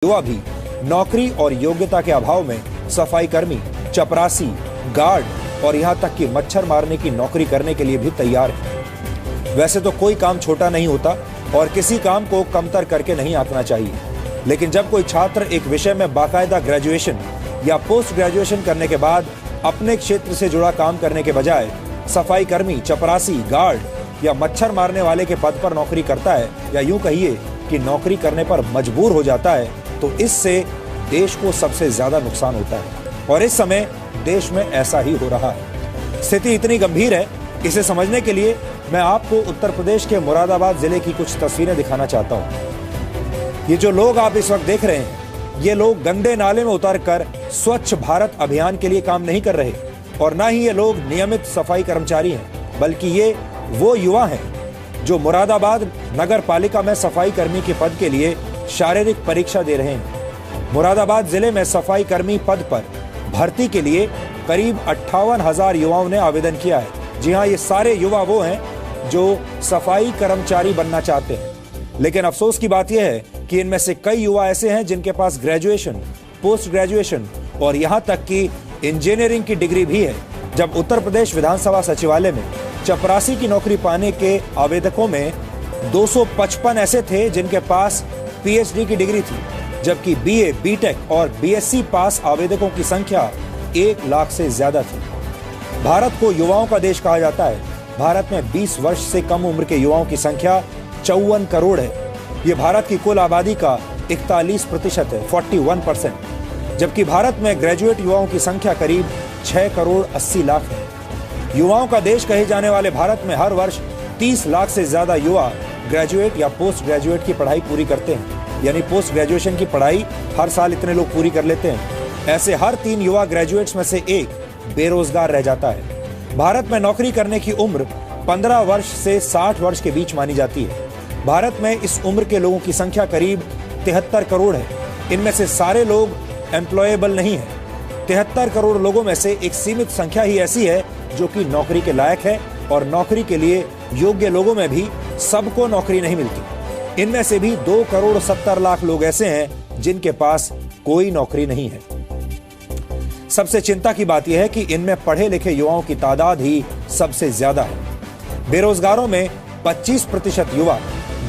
युवा भी नौकरी और योग्यता के अभाव में सफाई कर्मी, चपरासी, गार्ड और यहां तक कि मच्छर मारने की नौकरी करने के लिए भी तैयार है। वैसे तो कोई काम छोटा नहीं होता और किसी काम को कमतर करके नहीं आंकना चाहिए, लेकिन जब कोई छात्र एक विषय में बाकायदा ग्रेजुएशन या पोस्ट ग्रेजुएशन करने के बाद अपने क्षेत्र से जुड़ा काम करने के बजाय सफाई कर्मी, चपरासी, गार्ड या मच्छर मारने वाले के पद पर नौकरी करता है, या यूं कहिए कि नौकरी करने पर मजबूर हो जाता है, तो इससे देश को सबसे ज्यादा नुकसान होता है। और इस समय देश में ऐसा ही हो रहा है। स्थिति इतनी गंभीर है, इसे समझने के लिए मैं आपको उत्तर प्रदेश के मुरादाबाद जिले की कुछ तस्वीरें दिखाना चाहता हूं। ये जो लोग आप इस वक्त देख रहे हैं, ये लोग गंदे नाले में उतरकर स्वच्छ भारत अभियान के लिए काम नहीं कर रहे, और ना ही ये लोग नियमित सफाई कर्मचारी हैं, बल्कि ये वो युवा हैं जो मुरादाबाद नगर पालिका में सफाई कर्मी के पद के लिए शारीरिक परीक्षा दे रहे हैं। मुरादाबाद जिले में सफाई कर्मी पद पर भर्ती के लिए करीब 58,000 युवाओं ने आवेदन किया है। जी हां, ये सारे युवा वो हैं जो सफाई कर्मचारी बनना चाहते हैं। लेकिन अफसोस की बात यह है कि इनमें से कई युवा ऐसे हैं जिनके पास ग्रेजुएशन, पोस्ट ग्रेजुएशन और यहां तक कि इंजीनियरिंग की डिग्री भी है। जब उत्तर प्रदेश विधानसभा सचिवालय में चपरासी की नौकरी पाने के आवेदकों में 255 ऐसे थे जिनके पास पीएचडी की डिग्री थी, जबकि बीए, बीटेक और बीएससी पास आवेदकों की संख्या 1 लाख से ज्यादा थी। भारत को युवाओं का देश कहा जाता है। भारत में 20 वर्ष से कम उम्र के युवाओं की संख्या 54 करोड़ है। ये भारत की कुल आबादी का 41% है, 41%, जबकि भारत में ग्रेजुएट युवाओं की संख्या करीब 6 करोड़ 80 लाख है। युवाओं का देश कहे जाने वाले भारत में हर वर्ष 30 लाख से ज्यादा युवा ग्रेजुएट या पोस्ट ग्रेजुएट की पढ़ाई पूरी करते हैं, यानी पोस्ट ग्रेजुएशन की पढ़ाई हर साल इतने लोग पूरी कर लेते हैं। ऐसे हर 3 युवा ग्रेजुएट्स में से एक बेरोजगार रह जाता है। भारत में नौकरी करने की उम्र 15 वर्ष से 60 वर्ष के बीच मानी जाती है। भारत में इस उम्र के लोगों की संख्या करीब 73 करोड़ है। इनमें से सारे लोग एम्प्लॉयबल नहीं है। 73 करोड़ लोगों में से एक सीमित संख्या ही ऐसी है जो कि नौकरी के लायक है, और नौकरी के लिए योग्य लोगों में भी सबको नौकरी नहीं मिलती। इनमें से भी 2 करोड़ 70 लाख लोग ऐसे हैं जिनके पास कोई नौकरी नहीं है। सबसे चिंता की बात यह है कि इनमें पढ़े लिखे युवाओं की तादाद ही सबसे ज्यादा है। बेरोजगारों में 25% युवा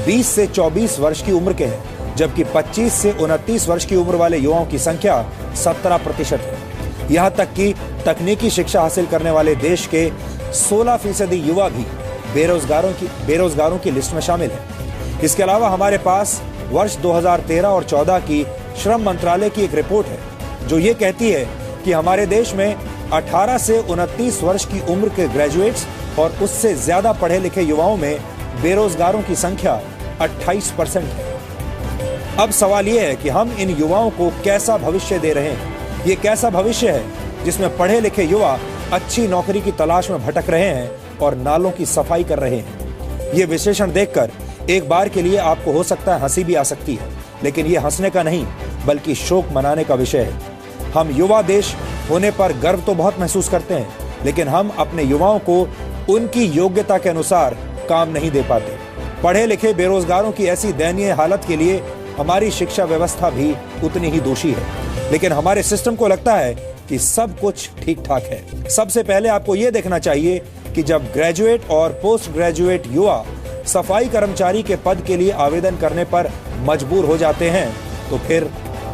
20 से 24 वर्ष की उम्र के हैं, जबकि 25 से 29 वर्ष की उम्र वाले युवाओं की संख्या 17% है। यहां तक कि तकनीकी शिक्षा हासिल करने वाले देश के 16% युवा भी बेरोजगारों की लिस्ट में शामिल है। इसके अलावा हमारे पास वर्ष 2013 और 14 की श्रम मंत्रालय की एक रिपोर्ट है जो ये कहती है कि हमारे देश में 18 से 29 वर्ष की उम्र के ग्रेजुएट्स और उससे ज्यादा पढ़े लिखे युवाओं में बेरोजगारों की संख्या 28% है। अब सवाल यह है कि हम इन युवाओं को कैसा भविष्य दे रहे हैं। ये कैसा भविष्य है जिसमें पढ़े लिखे युवा अच्छी नौकरी की तलाश में भटक रहे हैं और नालों की सफाई कर रहे हैं। ये विश्लेषण देखकर एक बार के लिए आपको हो सकता है हंसी भी आ सकती है, लेकिन ये हंसने का नहीं बल्कि शोक मनाने का विषय है। हम युवा देश होने पर गर्व तो बहुत महसूस करते हैं, लेकिन हम अपने युवाओं को उनकी योग्यता के अनुसार काम नहीं दे पाते। पढ़े लिखे बेरोजगारों की ऐसी दयनीय हालत के लिए हमारी शिक्षा व्यवस्था भी उतनी ही दोषी है। लेकिन हमारे सिस्टम को लगता है कि सब कुछ ठीक ठाक है। सबसे पहले आपको यह देखना चाहिए कि जब ग्रेजुएट और पोस्ट ग्रेजुएट युवा सफाई कर्मचारी के पद के लिए आवेदन करने पर मजबूर हो जाते हैं तो फिर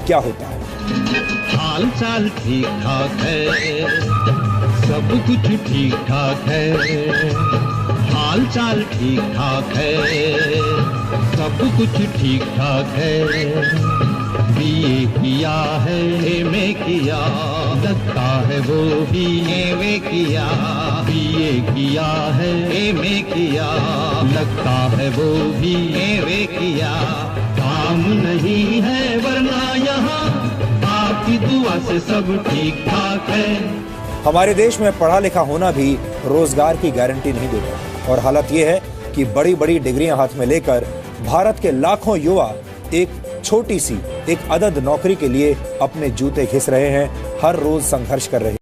क्या होता है। हाल चाल ठीक ठाक है, सब कुछ ठीक ठाक है। हाल चाल ठीक ठाक है, सब कुछ ठीक ठाक है। बीए किया है, एमए किया, लगता है वो भी एमए किया। बीए किया है, एमए किया, लगता है वो भी एमए किया। काम नहीं है वरना यहाँ आपकी दुआ से सब ठीक ठाक है। हमारे देश में पढ़ा लिखा होना भी रोजगार की गारंटी नहीं देता, और हालत यह है कि बड़ी बड़ी डिग्रियां हाथ में लेकर भारत के लाखों युवा एक छोटी सी एक अदद नौकरी के लिए अपने जूते घिस रहे हैं, हर रोज संघर्ष कर रहे हैं।